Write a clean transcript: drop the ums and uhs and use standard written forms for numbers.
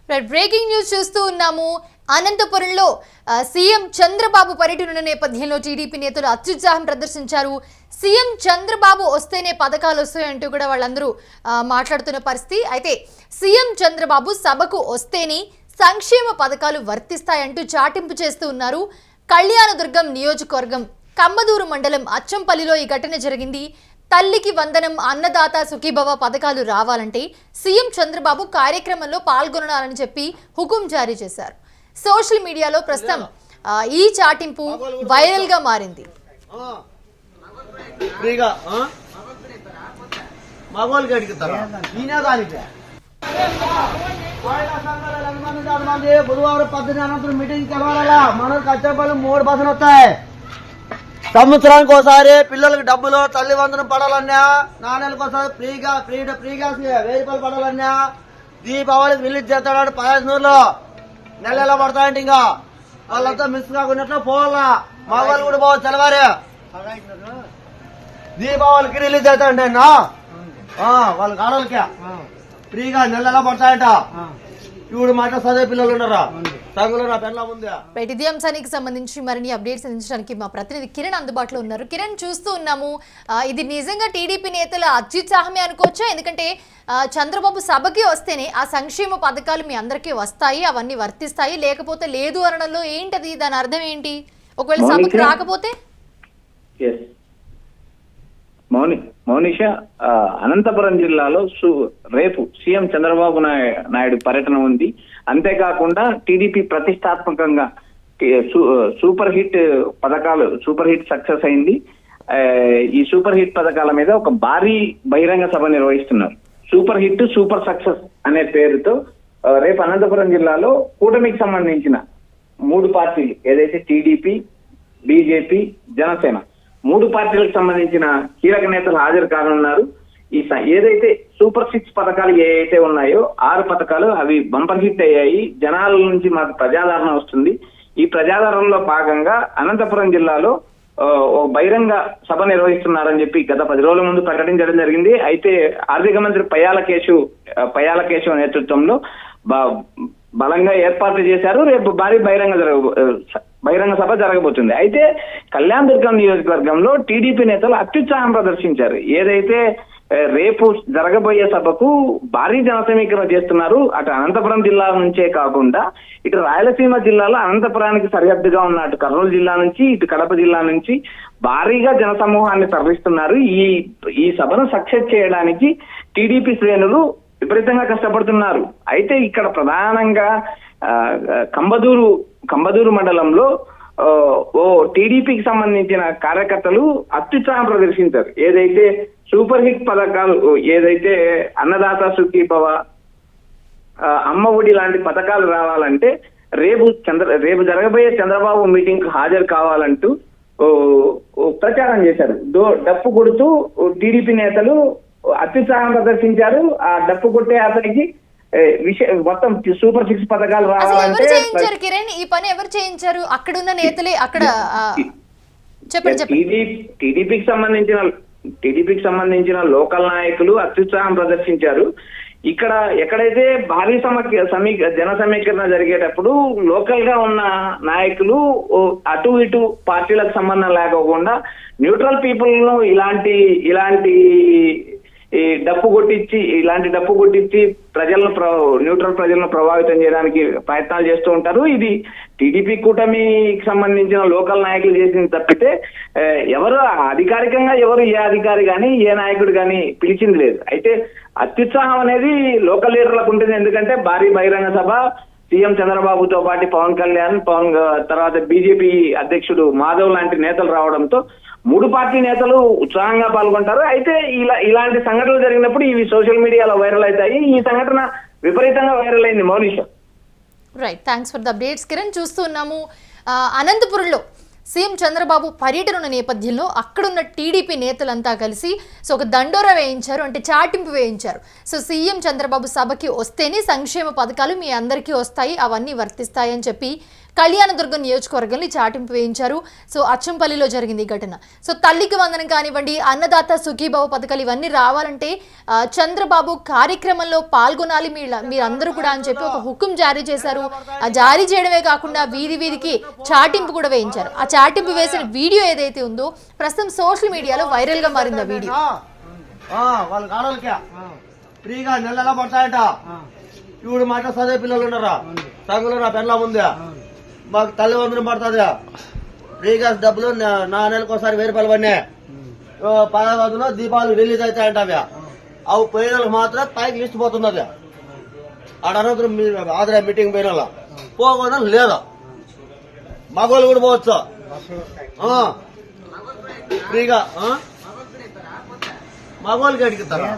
Breaking news చూస్తూ ఉన్నాము. అనంతపురంలో సీఎం చంద్రబాబు పర్యటన నేపథ్యంలో టీడీపీ నేతలు అత్యుత్సాహం ప్రదర్శించారు. సీఎం చంద్రబాబు వస్తేనే పథకాలు వస్తాయంటూ కూడా వాళ్ళందరూ మాట్లాడుతున్న పరిస్థితి. అయితే సీఎం చంద్రబాబు సభకు వస్తేనే సంక్షేమ పథకాలు వర్తిస్తాయంటూ చాటింపు చేస్తూ ఉన్నారు. కళ్యాణదుర్గం నియోజకవర్గం కమ్మదూరు మండలం అచ్చంపల్లిలో ఈ ఘటన జరిగింది. తల్లికి వందనం, అన్నదాత సుఖీభవ పథకాలు రావాలంటే సీఎం చంద్రబాబు కార్యక్రమంలో పాల్గొనాలని చెప్పి హుకుం జారీ చేశారు. సోషల్ మీడియాలో ప్రస్తుతం ఈ చాటింపు వైరల్ గా మారింది. బుధవారం 10 అనంతరం మీటింగ్ కలవాలా మనకు అచ్చంపల్లి 3 బస్సులు వస్తాయి. సంవత్సరానికి ఒకసారి పిల్లలకి డబ్బులు తల్లి వందనం పడాలన్నా, నాణ్యాలకు ఒకసారి ఫ్రీగా ఫ్రీ గ్యాస్ 1000 రూపాయలు పడాలన్నా, దీపావళికి రిలీజ్ చేస్తాడు 15 నెల పడతాయంటే ఇంకా వాళ్ళంతా మిస్ కాకున్నట్లు పోవాలా. మా వాళ్ళు కూడా పోవాలి తెల్లవారే దీపావళికి రిలీజ్ చేస్తాడంటే అన్న వాళ్ళకి ఆడవాళ్ళకి ఫ్రీగా నెల పడతాయంట. ఇప్పుడు మాట చదివే పిల్లలు ఉన్నారా సంఘంలో నా పెళ్ళ ఉంది. ఇదే అంశానికి సంబంధించి మరిన్ని అప్డేట్స్ అందించడానికి మా ప్రతినిధి కిరణ్ అందుబాటులో ఉన్నారు. కిరణ్, చూస్తూ ఉన్నాము, ఇది నిజంగా టీడీపీ నేతల అత్యుత్సాహమే అనుకోవచ్చా? ఎందుకంటే చంద్రబాబు సభకి వస్తేనే ఆ సంక్షేమ పథకాలు మీ అందరికీ వస్తాయి, అవన్నీ వర్తిస్తాయి, లేకపోతే లేదు అనడంలో ఏంటది, దాని అర్థం ఏంటి? ఒకవేళ సభకి రాకపోతే? మౌనిష, అనంతపురం జిల్లాలో రేపు సీఎం చంద్రబాబు నాయుడు పర్యటన ఉంది. అంతేకాకుండా టీడీపీ ప్రతిష్టాత్మకంగా సూపర్ హిట్ సక్సెస్ అయింది. ఈ సూపర్ హిట్ పథకాల మీద ఒక భారీ బహిరంగ సభ నిర్వహిస్తున్నారు. సూపర్ సక్సెస్ అనే పేరుతో రేపు అనంతపురం జిల్లాలో కూటమికి సంబంధించిన 3 పార్టీలు, ఏదైతే టీడీపీ, బీజేపీ, జనసేన 3 పార్టీలకు సంబంధించిన కీలక నేతలు హాజరు కానున్నారు. ఏదైతే సూపర్ 6 పథకాలు ఏవైతే ఉన్నాయో 6 పథకాలు అవి బంపర్ హిట్ అయ్యాయి. జనాల నుంచి మాకు ప్రజాదరణ వస్తుంది. ఈ ప్రజాదరణలో భాగంగా అనంతపురం జిల్లాలో ఒక బహిరంగ సభ నిర్వహిస్తున్నారని చెప్పి గత 10 రోజుల ముందు ప్రకటించడం జరిగింది. అయితే ఆర్థిక మంత్రి పయ్యాల కేశవ్ నేతృత్వంలో బలంగా ఏర్పాట్లు చేశారు. రేపు భారీ బహిరంగ సభ జరగబోతుంది. అయితే కళ్యాణదుర్గం నియోజకవర్గంలో టీడీపీ నేతలు అత్యుత్సాహం ప్రదర్శించారు. ఏదైతే రేపు జరగబోయే సభకు భారీ జన సమీకరణ చేస్తున్నారు. అటు అనంతపురం జిల్లా నుంచే కాకుండా ఇటు రాయలసీమ జిల్లాలో అనంతపురానికి సరిహద్దుగా ఉన్న అటు కర్నూలు జిల్లా నుంచి, ఇటు కడప జిల్లా నుంచి భారీగా జన సమూహాన్ని తరలిస్తున్నారు. ఈ సభను సక్సెస్ చేయడానికి టీడీపీ శ్రేణులు విపరీతంగా కష్టపడుతున్నారు. అయితే ఇక్కడ ప్రధానంగా కంబదూరు మండలంలో టీడీపీకి సంబంధించిన కార్యకర్తలు అత్యుత్సాహం ప్రదర్శించారు. ఏదైతే సూపర్ హిట్ పథకాలు, ఏదైతే అన్నదాత సుఖీభవ, అమ్మ ఒడి లాంటి పథకాలు రావాలంటే రేపు జరగబోయే చంద్రబాబు మీటింగ్ కు హాజరు కావాలంటూ ప్రచారం చేశారు. డప్పు కొడుతూ టీడీపీ నేతలు అత్యుత్సాహం ప్రదర్శించారు. ఆ డప్పు కొట్టే అతనికి మొత్తం సూపర్ 6 పథకాలు రావాలంటే కిరణ్, ఈ పని ఎవరు చేయించారు? అక్కడున్న నేతలే అక్కడ టీడీపీకి సంబంధించిన లోకల్ నాయకులు అత్యుత్సాహం ప్రదర్శించారు. ఇక్కడ ఎక్కడైతే భారీ జన సమీకరణ జరిగేటప్పుడు లోకల్ గా ఉన్న నాయకులు అటు ఇటు పార్టీలకు సంబంధం లేకోకుండా న్యూట్రల్ పీపుల్ ను ఇలాంటి డప్పు కొట్టించి న్యూట్రల్ ప్రజలను ప్రభావితం చేయడానికి ప్రయత్నాలు చేస్తూ ఉంటారు. ఇది టీడీపీ కూటమికి సంబంధించిన లోకల్ నాయకులు చేసింది తప్పితే ఎవరు అధికారికంగా ఏ అధికారి గాని ఏ నాయకుడు గాని పిలిచింది లేదు. అయితే అత్యుత్సాహం అనేది లోకల్ లీడర్లకు ఉంటుంది. ఎందుకంటే భారీ బహిరంగ సభ, సీఎం చంద్రబాబుతో పాటు పవన్ కళ్యాణ్, తర్వాత బీజేపీ అధ్యక్షుడు మాధవ్ లాంటి నేతలు రావడంతో 3 పార్టీ నేతలు ఉత్సాహంగా పాల్గొంటారు. అయితే ఇలాంటి సంఘటనలు జరిగినప్పుడు ఇవి సోషల్ మీడియాలో వైరల్ అవుతాయి. ఈ సంఘటన విపరీతంగా వైరల్ అయింది. Mounisha, right, thanks for the updates Kiran. చూస్తూ ఉన్నాము, అనంతపురంలో సీఎం చంద్రబాబు పర్యటన ఉన్న నేపథ్యంలో అక్కడున్న టీడీపీ నేతలంతా కలిసి ఒక దండోరా వేయించారు, అంటే చాటింపు వేయించారు. సీఎం చంద్రబాబు సభకి వస్తేనే సంక్షేమ పథకాలు మీ అందరికీ వస్తాయి, అవన్నీ వర్తిస్తాయి అని చెప్పి కళ్యాణదుర్గం నియోజకవర్గంలో ఈ చాటింపు వేయించారు. సో అచ్చంపల్లిలో జరిగింది ఈ ఘటన. సో తల్లికి వందనం కానివ్వండి, అన్నదాత సుఖీభావ పథకాలు ఇవన్నీ రావాలంటే చంద్రబాబు కార్యక్రమంలో పాల్గొనాలి మీరందరూ కూడా అని చెప్పి ఒక హుకుం జారీ చేశారు. ఆ జారీ చేయడమే కాకుండా వీధి వీధికి చాటింపు కూడా వేయించారు. ఆ చాటింపు వేసిన వీడియో ఏదైతే ఉందో ప్రస్తుతం సోషల్ మీడియాలో వైరల్ గా మారింది ఆ వీడియో. వాళ్ళకి ఆడవాళ్ళకి ఫ్రీగా నెల పడతాయంట. ఇప్పుడు మాట చదివే పిల్లలు ఉన్నారా, సంఘంలో నా పెళ్ళ ఉందా, మాకు తల్లి వందనం పడుతుంది ఫ్రీగా డబ్బులు. నా నెలకు ఒకసారి 1000 రూపాయలు పడినాయి. 10 దీపాలు రిలీజ్ అవుతాయంట. అవి పోయిన వాళ్ళకి మాత్రం పైకి లిస్ట్ పోతున్నది. ఆడ అనంతరం ఆదరా మీటింగ్ పోయిన వాళ్ళ పోకుండా లేదా, మగవాళ్ళు కూడా పోవచ్చు ఫ్రీగా. మగవాళ్ళకి అడిగిస్తారా?